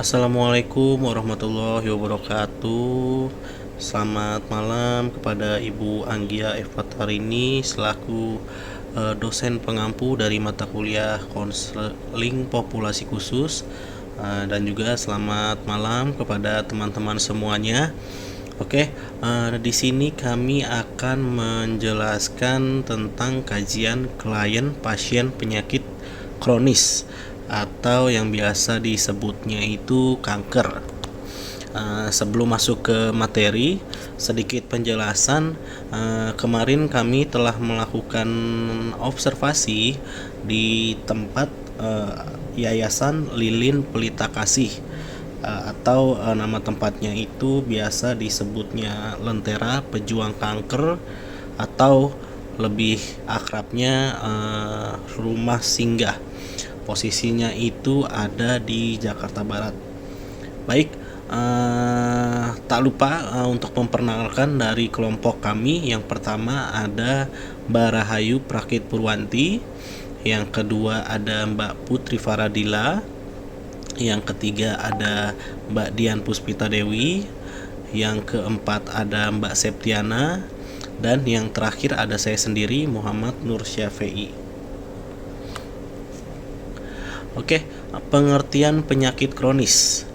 Assalamualaikum warahmatullahi wabarakatuh. Selamat malam kepada Ibu Anggia Efatarini selaku dosen pengampu dari mata kuliah konseling populasi khusus. Dan juga selamat malam kepada teman-teman semuanya. Oke, di sini kami akan menjelaskan tentang kajian klien pasien penyakit kronis atau yang biasa disebutnya itu kanker. Sebelum masuk ke materi, sedikit penjelasan. Kemarin kami telah melakukan observasi di tempat Yayasan Lilin Pelita Kasih, atau nama tempatnya itu biasa disebutnya Lentera Pejuang Kanker, atau lebih akrabnya Rumah Singgah. Posisinya itu ada di Jakarta Barat. Baik, tak lupa untuk memperkenalkan dari kelompok kami. Yang pertama ada Mbak Rahayu Prakit Purwanti, yang kedua ada Mbak Putri Faradila, yang ketiga ada Mbak Dian Puspita Dewi, yang keempat ada Mbak Septiana, dan yang terakhir ada saya sendiri, Muhammad Nur Syafi'i. Oke, pengertian penyakit kronis.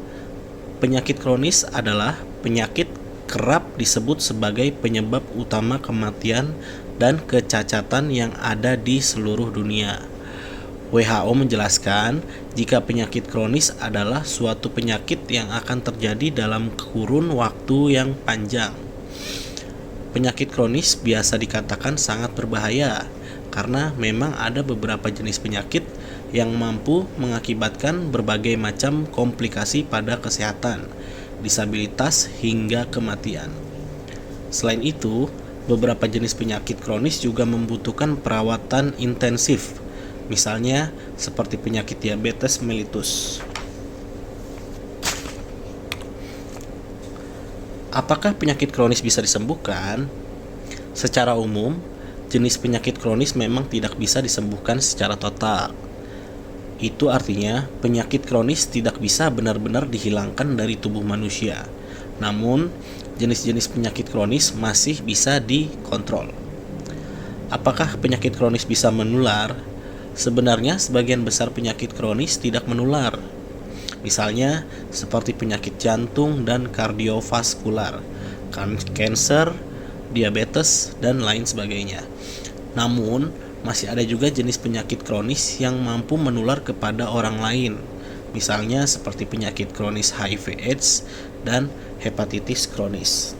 Penyakit kronis adalah penyakit kerap disebut sebagai penyebab utama kematian dan kecacatan yang ada di seluruh dunia. WHO menjelaskan jika penyakit kronis adalah suatu penyakit yang akan terjadi dalam kurun waktu yang panjang. Penyakit kronis biasa dikatakan sangat berbahaya karena memang ada beberapa jenis penyakit yang mampu mengakibatkan berbagai macam komplikasi pada kesehatan, disabilitas, hingga kematian. Selain itu, beberapa jenis penyakit kronis juga membutuhkan perawatan intensif, misalnya seperti penyakit diabetes mellitus. Apakah penyakit kronis bisa disembuhkan? Secara umum, jenis penyakit kronis memang tidak bisa disembuhkan secara total. Itu artinya penyakit kronis tidak bisa benar-benar dihilangkan dari tubuh manusia. Namun, jenis-jenis penyakit kronis masih bisa dikontrol. Apakah penyakit kronis bisa menular? Sebenarnya sebagian besar penyakit kronis tidak menular. Misalnya seperti penyakit jantung dan kardiovaskular, kanker, diabetes, dan lain sebagainya. Namun, masih ada juga jenis penyakit kronis yang mampu menular kepada orang lain, misalnya seperti penyakit kronis HIV/AIDS dan hepatitis kronis.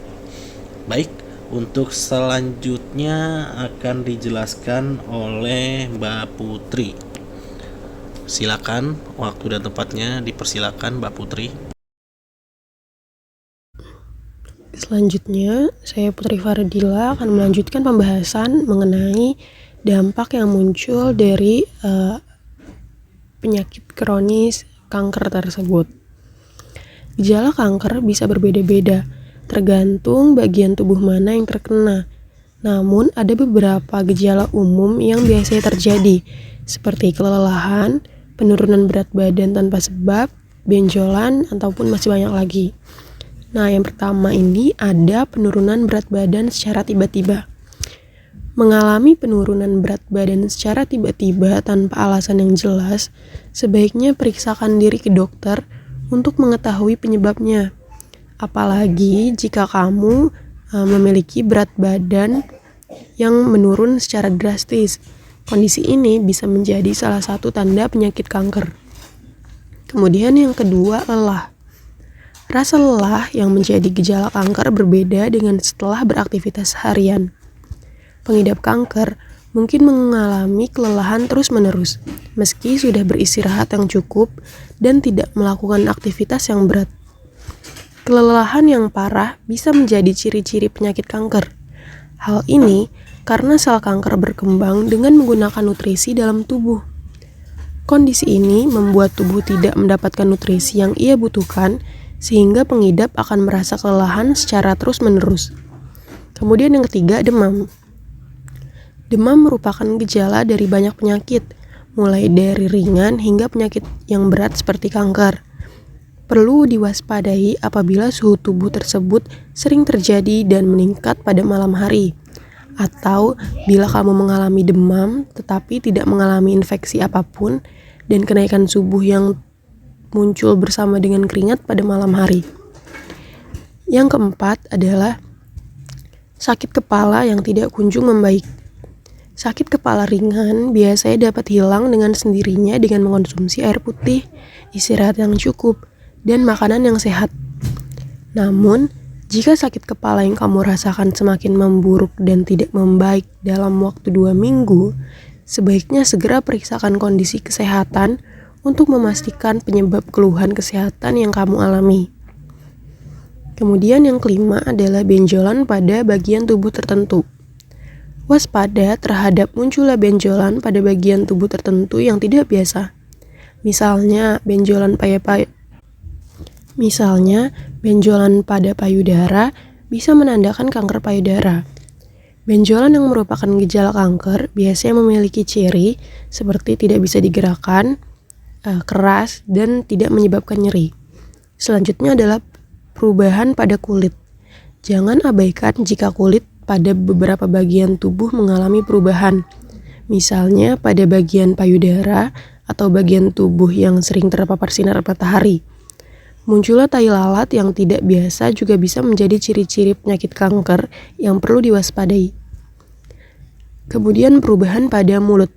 Baik, untuk selanjutnya akan dijelaskan oleh Mbak Putri. Silakan, waktu dan tempatnya dipersilakan Mbak Putri. Selanjutnya, saya Putri Faradila akan melanjutkan pembahasan mengenai dampak yang muncul dari penyakit kronis kanker tersebut. Gejala kanker bisa berbeda-beda, tergantung bagian tubuh mana yang terkena. Namun, ada beberapa gejala umum yang biasanya terjadi, seperti kelelahan, penurunan berat badan tanpa sebab, benjolan, ataupun masih banyak lagi. Nah, yang pertama ini ada penurunan berat badan secara tiba-tiba. Mengalami penurunan berat badan secara tiba-tiba tanpa alasan yang jelas, sebaiknya periksakan diri ke dokter untuk mengetahui penyebabnya. Apalagi jika kamu memiliki berat badan yang menurun secara drastis. Kondisi ini bisa menjadi salah satu tanda penyakit kanker. Kemudian yang kedua, lelah. Rasa lelah yang menjadi gejala kanker berbeda dengan setelah beraktivitas harian. Pengidap kanker mungkin mengalami kelelahan terus-menerus, meski sudah beristirahat yang cukup dan tidak melakukan aktivitas yang berat. Kelelahan yang parah bisa menjadi ciri-ciri penyakit kanker. Hal ini karena sel kanker berkembang dengan menggunakan nutrisi dalam tubuh. Kondisi ini membuat tubuh tidak mendapatkan nutrisi yang ia butuhkan, sehingga pengidap akan merasa kelelahan secara terus-menerus. Kemudian yang ketiga, demam. Demam merupakan gejala dari banyak penyakit, mulai dari ringan hingga penyakit yang berat seperti kanker. Perlu diwaspadai apabila suhu tubuh tersebut sering terjadi dan meningkat pada malam hari, atau bila kamu mengalami demam tetapi tidak mengalami infeksi apapun dan kenaikan suhu yang muncul bersama dengan keringat pada malam hari. Yang keempat adalah sakit kepala yang tidak kunjung membaik. Sakit kepala ringan biasanya dapat hilang dengan sendirinya dengan mengonsumsi air putih, istirahat yang cukup, dan makanan yang sehat. Namun, jika sakit kepala yang kamu rasakan semakin memburuk dan tidak membaik dalam waktu 2 minggu, sebaiknya segera periksakan kondisi kesehatan untuk memastikan penyebab keluhan kesehatan yang kamu alami. Kemudian yang kelima adalah benjolan pada bagian tubuh tertentu. Waspada terhadap munculnya benjolan pada bagian tubuh tertentu yang tidak biasa. Misalnya benjolan pada payudara bisa menandakan kanker payudara. Benjolan yang merupakan gejala kanker biasanya memiliki ciri seperti tidak bisa digerakkan, keras, dan tidak menyebabkan nyeri. Selanjutnya adalah perubahan pada kulit. Jangan abaikan jika kulit pada beberapa bagian tubuh mengalami perubahan. Misalnya pada bagian payudara atau bagian tubuh yang sering terpapar sinar matahari. Munculnya tai lalat yang tidak biasa juga bisa menjadi ciri-ciri penyakit kanker yang perlu diwaspadai. Kemudian perubahan pada mulut.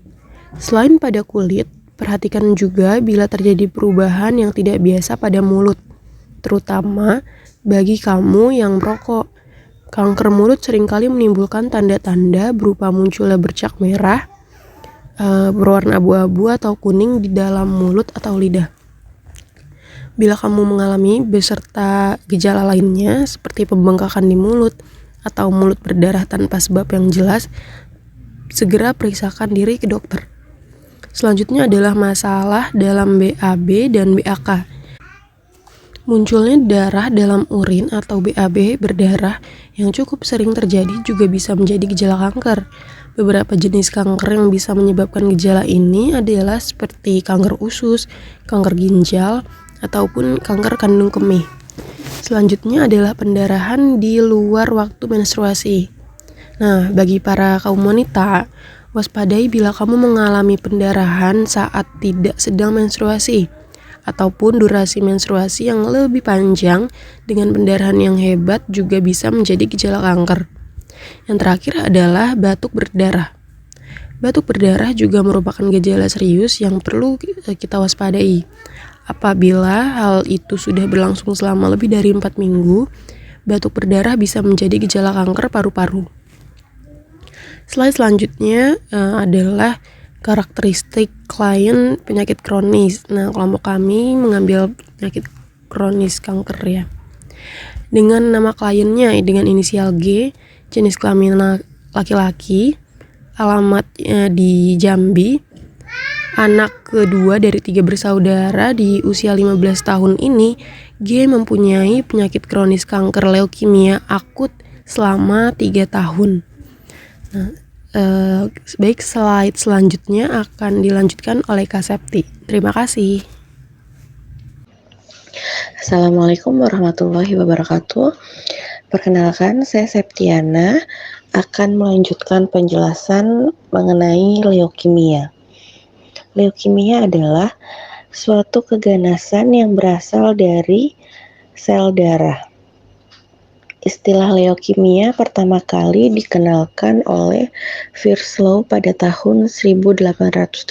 Selain pada kulit, perhatikan juga bila terjadi perubahan yang tidak biasa pada mulut, terutama bagi kamu yang merokok. Kanker mulut seringkali menimbulkan tanda-tanda berupa munculnya bercak merah, berwarna abu-abu atau kuning di dalam mulut atau lidah. Bila kamu mengalami beserta gejala lainnya seperti pembengkakan di mulut atau mulut berdarah tanpa sebab yang jelas, segera periksakan diri ke dokter. Selanjutnya adalah masalah dalam BAB dan BAK. Munculnya darah dalam urin atau BAB berdarah yang cukup sering terjadi juga bisa menjadi gejala kanker. Beberapa jenis kanker yang bisa menyebabkan gejala ini adalah seperti kanker usus, kanker ginjal, ataupun kanker kandung kemih. Selanjutnya adalah pendarahan di luar waktu menstruasi. Nah, bagi para kaum wanita, waspadai bila kamu mengalami pendarahan saat tidak sedang menstruasi, ataupun durasi menstruasi yang lebih panjang dengan pendarahan yang hebat juga bisa menjadi gejala kanker. Yang terakhir adalah batuk berdarah. Batuk berdarah juga merupakan gejala serius yang perlu kita waspadai. Apabila hal itu sudah berlangsung selama lebih dari 4 minggu, batuk berdarah bisa menjadi gejala kanker paru-paru. Slide selanjutnya adalah karakteristik klien penyakit kronis. Nah, kelompok kami mengambil penyakit kronis kanker ya. Dengan nama kliennya dengan inisial G, jenis kelamin laki-laki, alamatnya di Jambi. Anak kedua dari 3 bersaudara di usia 15 tahun ini, G mempunyai penyakit kronis kanker leukemia akut selama 3 tahun. Nah, baik, slide selanjutnya akan dilanjutkan oleh Kak Septi. Terima kasih. Assalamualaikum warahmatullahi wabarakatuh. Perkenalkan, saya Septiana akan melanjutkan penjelasan mengenai leukemia. Leukemia adalah suatu keganasan yang berasal dari sel darah. Istilah leukemia pertama kali dikenalkan oleh Wirslow pada tahun 1874.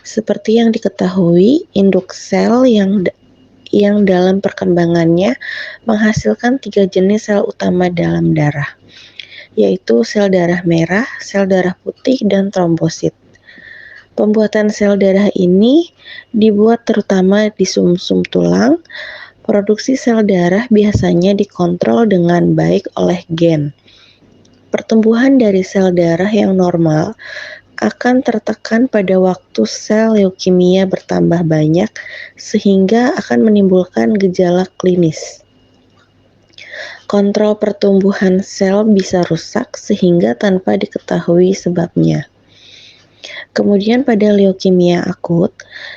Seperti yang diketahui, induk sel yang dalam perkembangannya menghasilkan 3 jenis sel utama dalam darah, yaitu sel darah merah, sel darah putih, dan trombosit. Pembuatan sel darah ini dibuat terutama di sumsum tulang. Produksi sel darah biasanya dikontrol dengan baik oleh gen. Pertumbuhan dari sel darah yang normal akan tertekan pada waktu sel leukemia bertambah banyak sehingga akan menimbulkan gejala klinis. Kontrol pertumbuhan sel bisa rusak sehingga tanpa diketahui sebabnya. Kemudian pada leukemia akut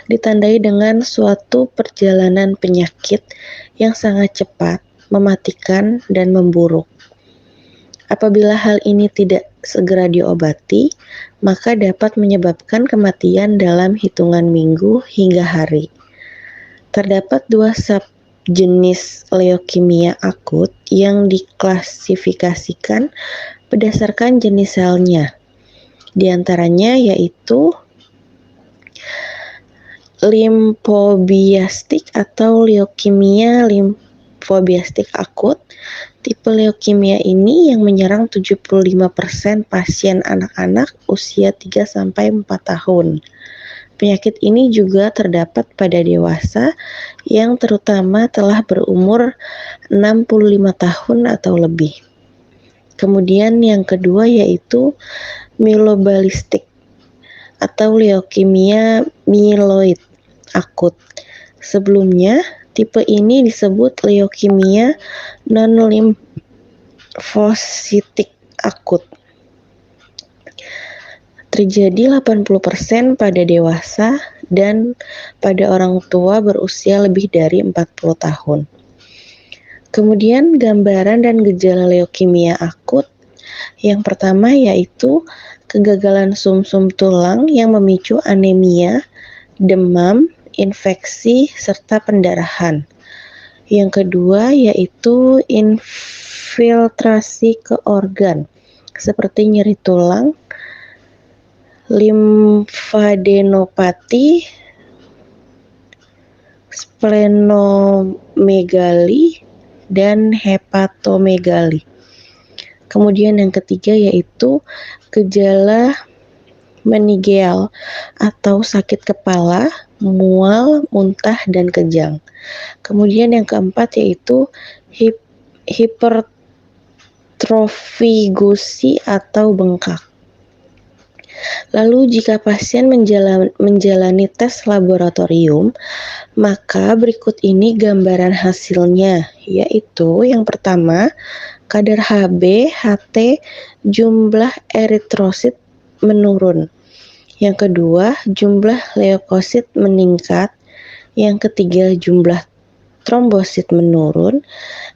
ditandai dengan suatu perjalanan penyakit yang sangat cepat, mematikan, dan memburuk. Apabila hal ini tidak segera diobati, maka dapat menyebabkan kematian dalam hitungan minggu hingga hari. Terdapat dua subjenis leukemia akut yang diklasifikasikan berdasarkan jenis selnya. Di antaranya yaitu limfobiastik atau leukemia limfobiastik akut. Tipe leukemia ini yang menyerang 75% pasien anak-anak usia 3-4 tahun. Penyakit ini juga terdapat pada dewasa yang terutama telah berumur 65 tahun atau lebih. Kemudian yang kedua yaitu myeloblastik atau leukemia mieloid akut. Sebelumnya, tipe ini disebut leukemia non-limfositik akut. Terjadi 80% pada dewasa dan pada orang tua berusia lebih dari 40 tahun. Kemudian gambaran dan gejala leukemia akut. Yang pertama yaitu kegagalan sumsum tulang yang memicu anemia, demam, infeksi, serta pendarahan. Yang kedua yaitu infiltrasi ke organ, seperti nyeri tulang, limfadenopati, splenomegali, dan hepatomegali. Kemudian yang ketiga yaitu gejala meningeal atau sakit kepala, mual, muntah, dan kejang. Kemudian yang keempat yaitu hipertrofi gusi atau bengkak. Lalu jika pasien menjalani tes laboratorium, maka berikut ini gambaran hasilnya, yaitu yang pertama, kadar Hb, Ht, jumlah eritrosit menurun. Yang kedua, jumlah leukosit meningkat. Yang ketiga, jumlah trombosit menurun.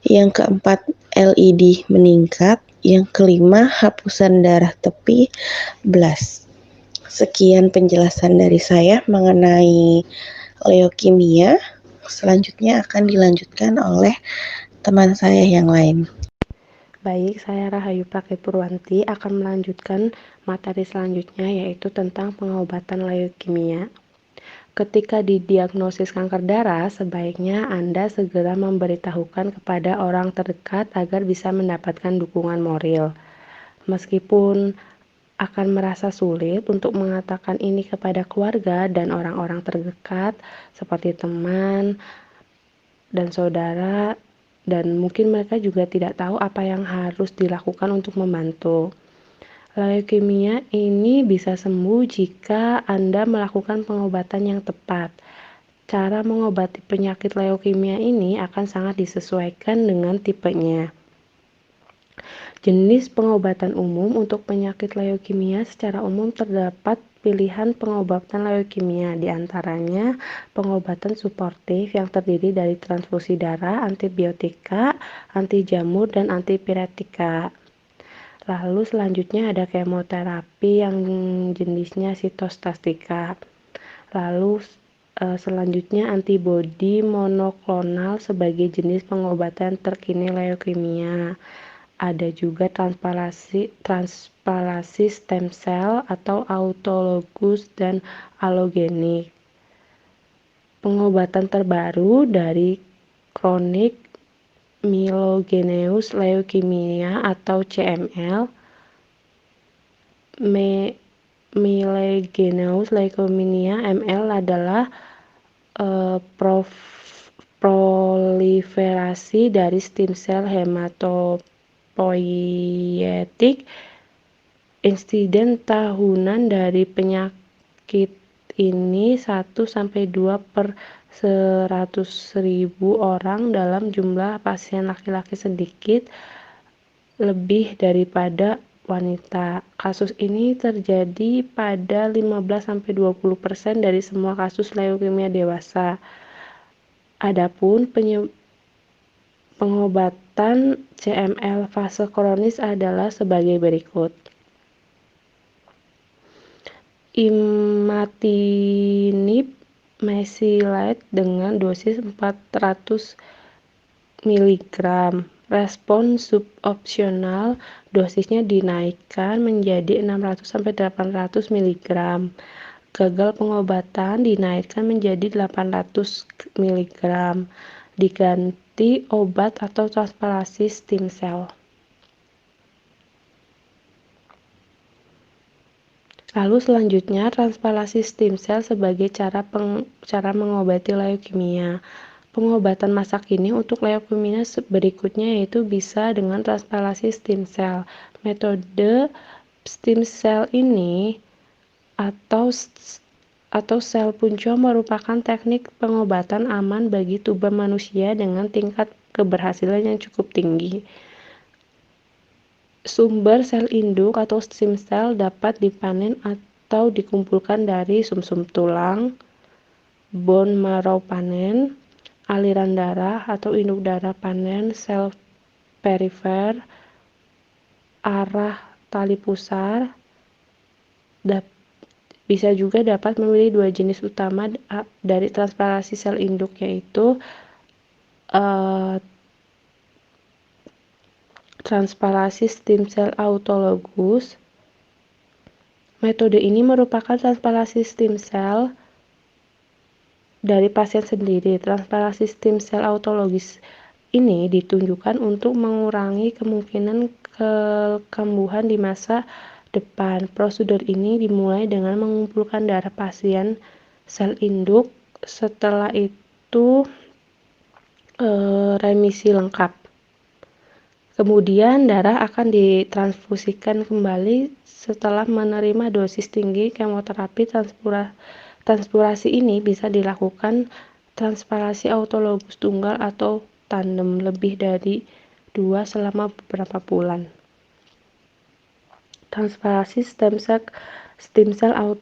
Yang keempat, LED meningkat. Yang kelima, hapusan darah tepi blast. Sekian penjelasan dari saya mengenai leukemia. Selanjutnya akan dilanjutkan oleh teman saya yang lain. Baik, saya Rahayu Prakit Purwanti akan melanjutkan materi selanjutnya yaitu tentang pengobatan leukemia. Ketika didiagnosis kanker darah, sebaiknya Anda segera memberitahukan kepada orang terdekat agar bisa mendapatkan dukungan moral. Meskipun akan merasa sulit untuk mengatakan ini kepada keluarga dan orang-orang terdekat seperti teman dan saudara, dan mungkin mereka juga tidak tahu apa yang harus dilakukan untuk membantu. Leukemia ini bisa sembuh jika Anda melakukan pengobatan yang tepat. Cara mengobati penyakit leukemia ini akan sangat disesuaikan dengan tipenya. Jenis pengobatan umum untuk penyakit leukemia secara umum terdapat pilihan pengobatan leukemia, di antaranya pengobatan suportif yang terdiri dari transfusi darah, antibiotika, anti jamur, dan antipiretika. Lalu selanjutnya ada kemoterapi yang jenisnya sitostatika. Lalu selanjutnya antibodi monoklonal sebagai jenis pengobatan terkini leukemia. Ada juga transplantasi stem cell atau autologus dan alogenik. Pengobatan terbaru dari chronic myelogenous leukemia atau CML, myelogenous leukemia ML adalah proliferasi dari stem cell hematopoietik. Insiden tahunan dari penyakit ini 1-2 per 100.000 orang dalam jumlah pasien laki-laki sedikit lebih daripada wanita. Kasus ini terjadi pada 15-20% dari semua kasus leukemia dewasa. Adapun pengobatan CML fase kronis adalah sebagai berikut. Imatinib mesylate dengan dosis 400 mg. Respon subopsional, dosisnya dinaikkan menjadi 600-800 mg. Gagal pengobatan dinaikkan menjadi 800 mg. Diganti obat atau transplantasi stem cell. Lalu selanjutnya transplantasi stem cell sebagai cara mengobati leukemia. Pengobatan masa kini untuk leukemia berikutnya yaitu bisa dengan transplantasi stem cell. Metode stem cell ini atau sel punca merupakan teknik pengobatan aman bagi tubuh manusia dengan tingkat keberhasilan yang cukup tinggi. Sumber sel induk atau stem cell dapat dipanen atau dikumpulkan dari sumsum tulang, bone marrow panen, aliran darah atau induk darah panen, sel perifer, arah tali pusar. Bisa juga dapat memilih dua jenis utama dari transplantasi sel induk, yaitu transplantasi stem cell autologus. Metode ini merupakan transplantasi stem cell dari pasien sendiri. Transplantasi stem cell autologis ini ditunjukkan untuk mengurangi kemungkinan kekambuhan di masa depan. Prosedur ini dimulai dengan mengumpulkan darah pasien sel induk. Setelah itu remisi lengkap. Kemudian darah akan ditransfusikan kembali setelah menerima dosis tinggi kemoterapi. Transplantasi ini bisa dilakukan transplantasi autologus tunggal atau tandem lebih dari 2 selama beberapa bulan. Transplantasi stem cell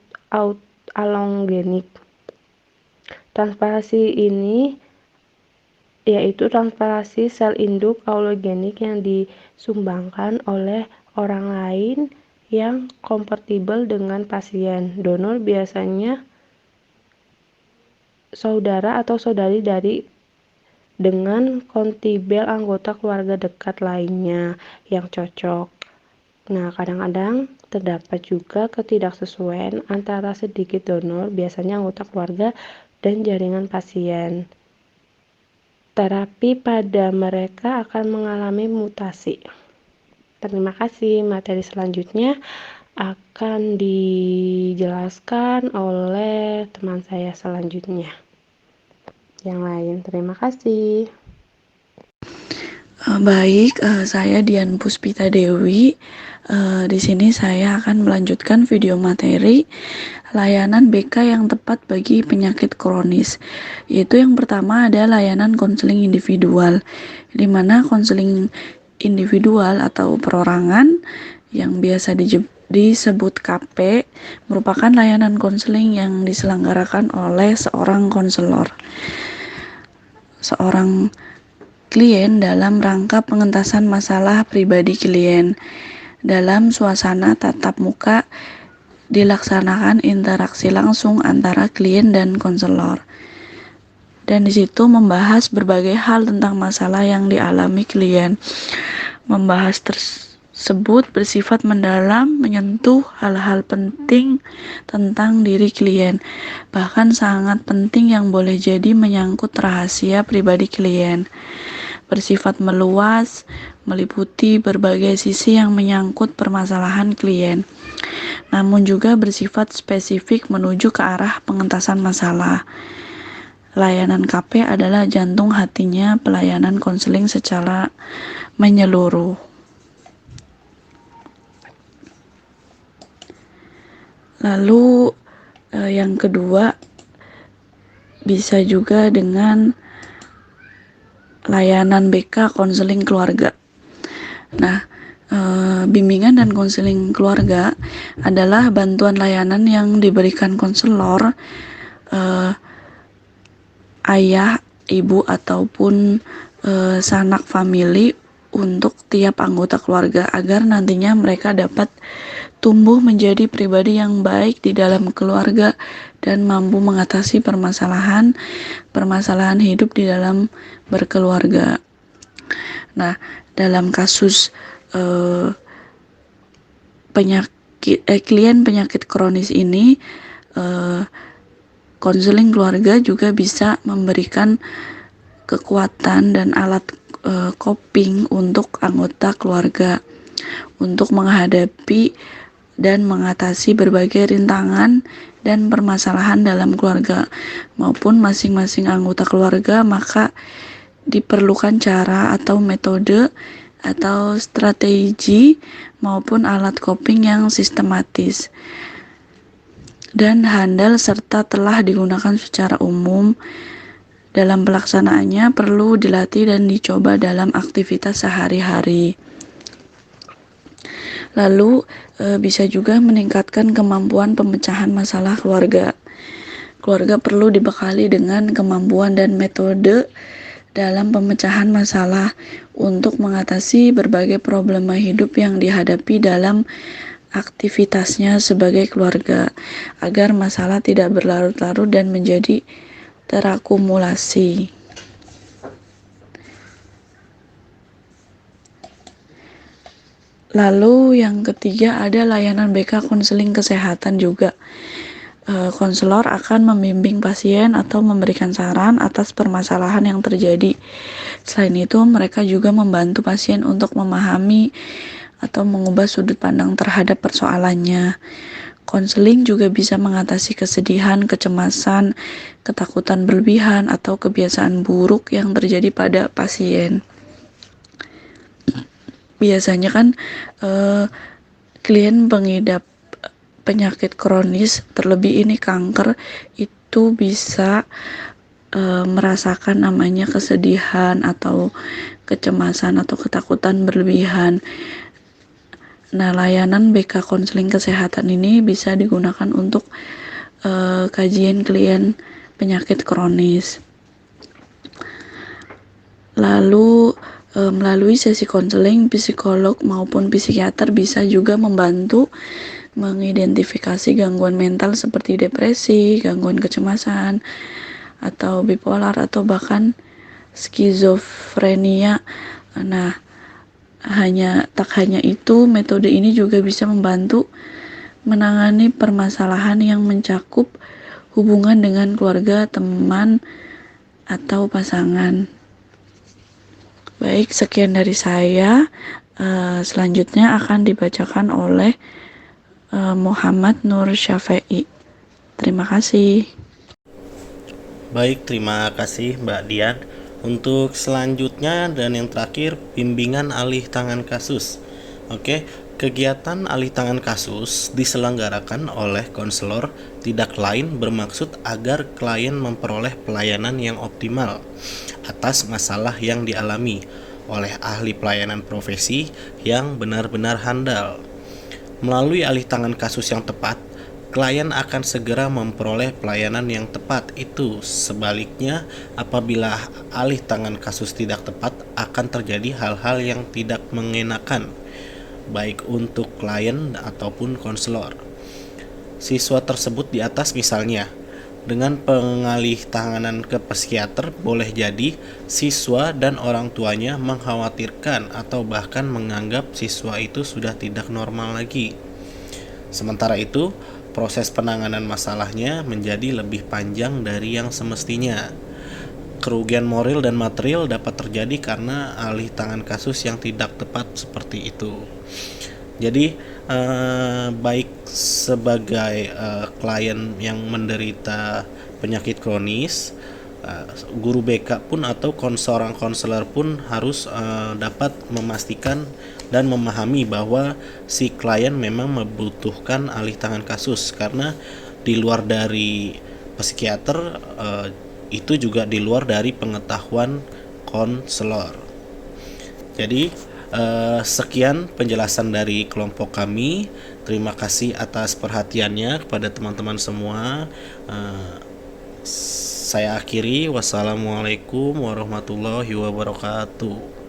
allogenik. Transplantasi ini yaitu transplantasi sel induk allogenik yang disumbangkan oleh orang lain yang kompatibel dengan pasien. Donor biasanya saudara atau saudari dengan kompatibel anggota keluarga dekat lainnya yang cocok. Nah, kadang-kadang terdapat juga ketidaksesuaian antara sedikit donor, biasanya anggota keluarga, dan jaringan pasien. Terapi pada mereka akan mengalami mutasi. Terima kasih. Materi selanjutnya akan dijelaskan oleh teman saya selanjutnya. Yang lain, terima kasih. Baik, saya Dian Puspita Dewi. Di sini saya akan melanjutkan video materi layanan BK yang tepat bagi penyakit kronis. Yaitu yang pertama ada layanan konseling individual, di mana konseling individual atau perorangan yang biasa disebut KP merupakan layanan konseling yang diselenggarakan oleh seorang konselor, seorang klien dalam rangka pengentasan masalah pribadi klien. Dalam suasana tatap muka dilaksanakan interaksi langsung antara klien dan konselor. Dan di situ membahas berbagai hal tentang masalah yang dialami klien. Membahas tersebut bersifat mendalam, menyentuh hal-hal penting tentang diri klien. Bahkan sangat penting yang boleh jadi menyangkut rahasia pribadi klien. Bersifat meluas, meliputi berbagai sisi yang menyangkut permasalahan klien, namun juga bersifat spesifik menuju ke arah pengentasan masalah. Layanan KP adalah jantung hatinya pelayanan konseling secara menyeluruh. Lalu yang kedua bisa juga dengan layanan BK konseling keluarga. Nah, Bimbingan dan konseling keluarga adalah bantuan layanan yang diberikan konselor, ayah, ibu, ataupun sanak famili untuk tiap anggota keluarga agar nantinya mereka dapat tumbuh menjadi pribadi yang baik di dalam keluarga dan mampu mengatasi permasalahan hidup di dalam berkeluarga. Nah, dalam kasus klien penyakit kronis ini, konseling keluarga juga bisa memberikan kekuatan dan alat coping untuk anggota keluarga untuk menghadapi dan mengatasi berbagai rintangan dan permasalahan dalam keluarga maupun masing-masing anggota keluarga. Maka diperlukan cara atau metode atau strategi maupun alat coping yang sistematis dan handal serta telah digunakan secara umum. Dalam pelaksanaannya perlu dilatih dan dicoba dalam aktivitas sehari-hari. Lalu bisa juga meningkatkan kemampuan pemecahan masalah keluarga. Keluarga perlu dibekali dengan kemampuan dan metode dalam pemecahan masalah untuk mengatasi berbagai problema hidup yang dihadapi dalam aktivitasnya sebagai keluarga, agar masalah tidak berlarut-larut dan menjadi terakumulasi. Lalu yang ketiga ada layanan BK konseling kesehatan juga. Konselor akan membimbing pasien atau memberikan saran atas permasalahan yang terjadi. Selain itu, mereka juga membantu pasien untuk memahami atau mengubah sudut pandang terhadap persoalannya. Konseling juga bisa mengatasi kesedihan, kecemasan, ketakutan berlebihan, atau kebiasaan buruk yang terjadi pada pasien. Biasanya kan klien pengidap penyakit kronis, terlebih ini kanker, itu bisa merasakan namanya kesedihan atau kecemasan atau ketakutan berlebihan. Nah, layanan BK konseling kesehatan ini bisa digunakan untuk kajian klien penyakit kronis. Lalu melalui sesi konseling, psikolog maupun psikiater bisa juga membantu mengidentifikasi gangguan mental seperti depresi, gangguan kecemasan, atau bipolar, atau bahkan skizofrenia. Nah, tak hanya itu, metode ini juga bisa membantu menangani permasalahan yang mencakup hubungan dengan keluarga, teman, atau pasangan. Baik, sekian dari saya. Selanjutnya akan dibacakan oleh Muhammad Nur Syafi'i. Terima kasih. Baik, terima kasih Mbak Dian. Untuk selanjutnya dan yang terakhir, bimbingan alih tangan kasus. Oke, kegiatan alih tangan kasus diselenggarakan oleh konselor tidak lain bermaksud agar klien memperoleh pelayanan yang optimal atas masalah yang dialami oleh ahli pelayanan profesi yang benar-benar handal. Melalui alih tangan kasus yang tepat, klien akan segera memperoleh pelayanan yang tepat. Itu sebaliknya, apabila alih tangan kasus tidak tepat, akan terjadi hal-hal yang tidak mengenakan, baik untuk klien ataupun konselor. Siswa tersebut di atas misalnya, dengan pengalih tanganan ke psikiater, boleh jadi siswa dan orang tuanya mengkhawatirkan atau bahkan menganggap siswa itu sudah tidak normal lagi. Sementara itu, proses penanganan masalahnya menjadi lebih panjang dari yang semestinya. Kerugian moral dan material dapat terjadi karena alih tangan kasus yang tidak tepat seperti itu. Jadi baik sebagai klien yang menderita penyakit kronis, guru BK pun atau seorang konselor pun harus dapat memastikan dan memahami bahwa si klien memang membutuhkan alih tangan kasus, karena di luar dari psikiater itu juga di luar dari pengetahuan konselor. Jadi Sekian penjelasan dari kelompok kami. Terima kasih atas perhatiannya kepada teman-teman semua. Saya akhiri. Wassalamualaikum warahmatullahi wabarakatuh.